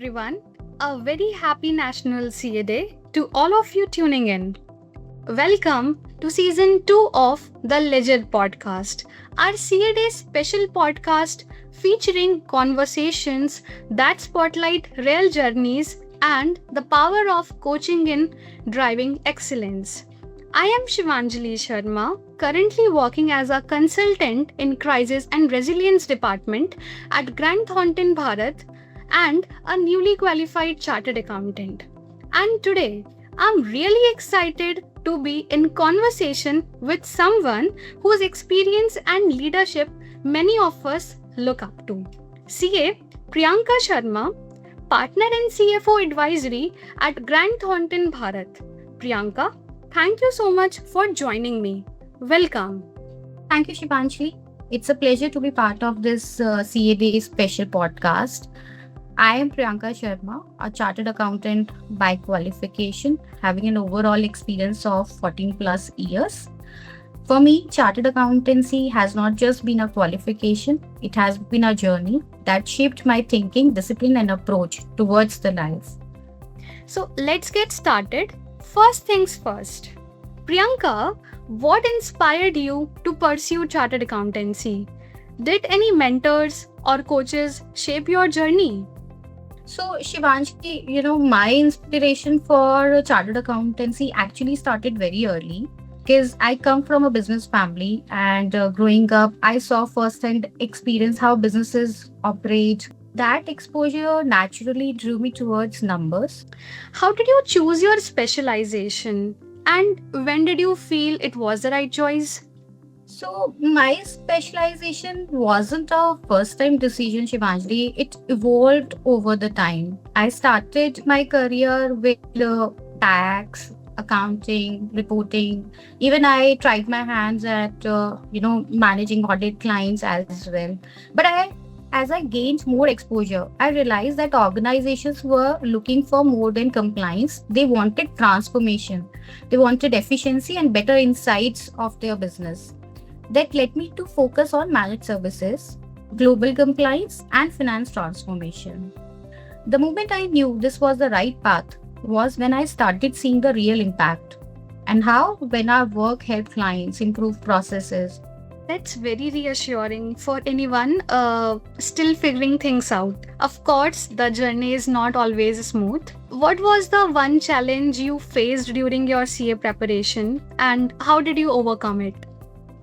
everyone. A very happy National CA Day to all of you tuning in. Welcome to season 2 of the Ledger podcast, our CA Day special podcast featuring conversations that spotlight real journeys and the power of coaching in driving excellence. I am Shivanjali Sharma, currently working as a consultant in Crisis and Resilience Department at Grant Thornton Bharat and a newly qualified chartered accountant. And today, I'm really excited to be in conversation with someone whose experience and leadership many of us look up to. CA Priyanka Sharma, partner in CFO advisory at Grant Thornton Bharat. Priyanka, thank you so much for joining me. Welcome. Thank you, Shivanshi. It's a pleasure to be part of this CAD special podcast. I am Priyanka Sharma, a chartered accountant by qualification, having an overall experience of 14 plus years. For me, chartered accountancy has not just been a qualification, it has been a journey that shaped my thinking, discipline, and approach towards the life. So let's get started. First things first. Priyanka, what inspired you to pursue chartered accountancy? Did any mentors or coaches shape your journey? So, Shivanshi, my inspiration for chartered accountancy actually started very early because I come from a business family, and growing up, I saw firsthand experience how businesses operate. That exposure naturally drew me towards numbers. How did you choose your specialization? And when did you feel it was the right choice? So, my specialization wasn't a first time decision, Shivanjali. It evolved over the time. I started my career with tax, accounting, reporting. Even I tried my hands at, managing audit clients as well. But as I gained more exposure, I realized that organizations were looking for more than compliance. They wanted transformation. They wanted efficiency and better insights of their business. That led me to focus on managed services, global compliance, and finance transformation. The moment I knew this was the right path was when I started seeing the real impact and how, when our work helped clients improve processes. That's very reassuring for anyone still figuring things out. Of course, the journey is not always smooth. What was the one challenge you faced during your CA preparation and how did you overcome it?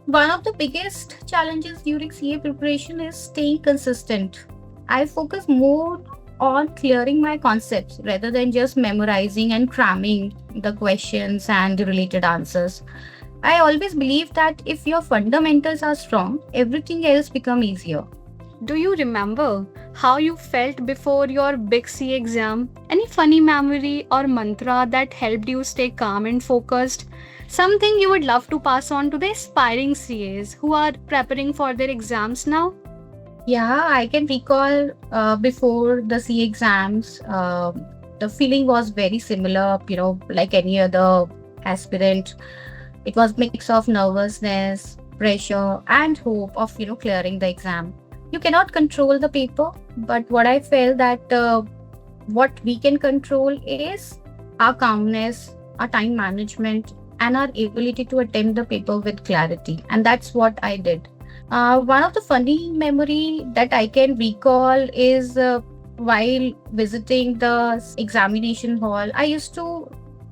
One of the biggest challenges during CA preparation is staying consistent. I focus more on clearing my concepts rather than just memorizing and cramming the questions and the related answers. I always believe that if your fundamentals are strong, everything else becomes easier. Do you remember how you felt before your big CA exam? Any funny memory or mantra that helped you stay calm and focused? Something you would love to pass on to the aspiring CAs who are preparing for their exams now? Yeah, I can recall before the CA exams, the feeling was very similar, like any other aspirant. It was mix of nervousness, pressure, and hope of, clearing the exam. You cannot control the paper, but what I felt that what we can control is our calmness, our time management, and our ability to attempt the paper with clarity. And that's what I did. One of the funny memory that I can recall is while visiting the examination hall, I used to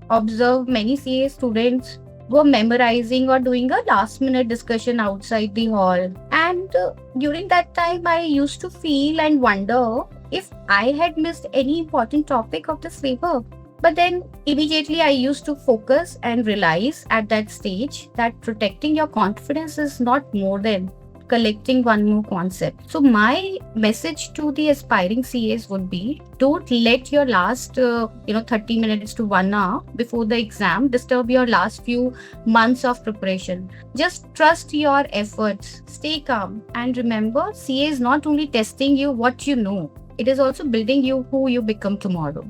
observe many CA students were memorizing or doing a last minute discussion outside the hall. And during that time, I used to feel and wonder if I had missed any important topic of the paper. But then immediately I used to focus and realize at that stage that protecting your confidence is not more than collecting one more concept. So my message to the aspiring CAs would be, don't let your last 30 minutes to 1 hour before the exam disturb your last few months of preparation. Just trust your efforts, stay calm, and remember, CA is not only testing you what you know, it is also building you who you become tomorrow.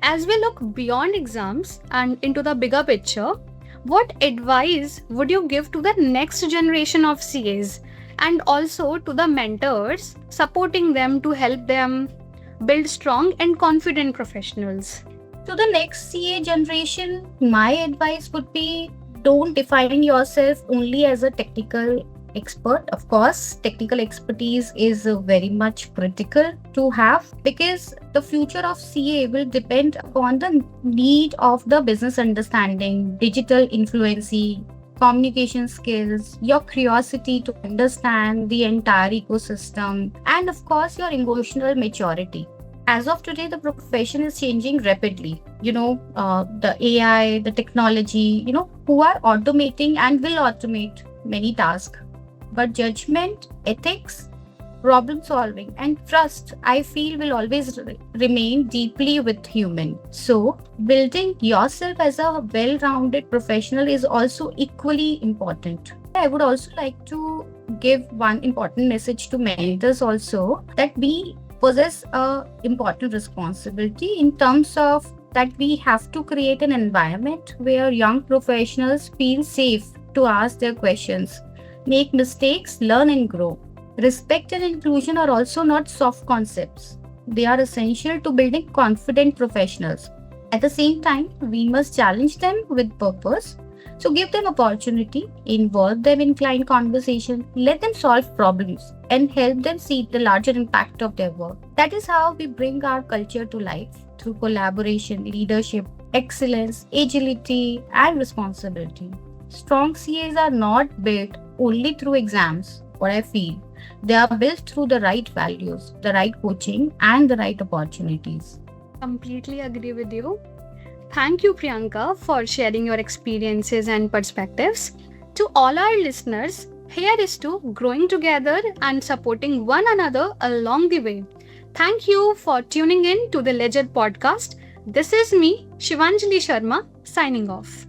As we look beyond exams and into the bigger picture, what advice would you give to the next generation of CAs and also to the mentors supporting them to help them build strong and confident professionals? To the next CA generation, my advice would be don't define yourself only as a technical expert. Of course, technical expertise is very much critical to have because the future of CA will depend upon the need of the business understanding, digital influency, communication skills, your curiosity to understand the entire ecosystem, and of course, your emotional maturity. As of today, the profession is changing rapidly. The AI, the technology, who are automating and will automate many tasks. But judgment, ethics, problem solving, and trust, I feel, will always remain deeply with human. So, building yourself as a well rounded professional is also equally important. I would also like to give one important message to mentors also that we possess a important responsibility in terms of that we have to create an environment where young professionals feel safe to ask their questions, make mistakes, learn and grow. Respect and inclusion are also not soft concepts. They are essential to building confident professionals. At the same time, we must challenge them with purpose. So give them opportunity, involve them in client conversation, let them solve problems and help them see the larger impact of their work. That is how we bring our culture to life through collaboration, leadership, excellence, agility and responsibility. Strong CAs are not built only through exams, what I feel. They are built through the right values, the right coaching and the right opportunities. Completely agree with you. Thank you, Priyanka, for sharing your experiences and perspectives. To all our listeners, here is to growing together and supporting one another along the way. Thank you for tuning in to the Ledger podcast. This is me, Shivanjali Sharma, signing off.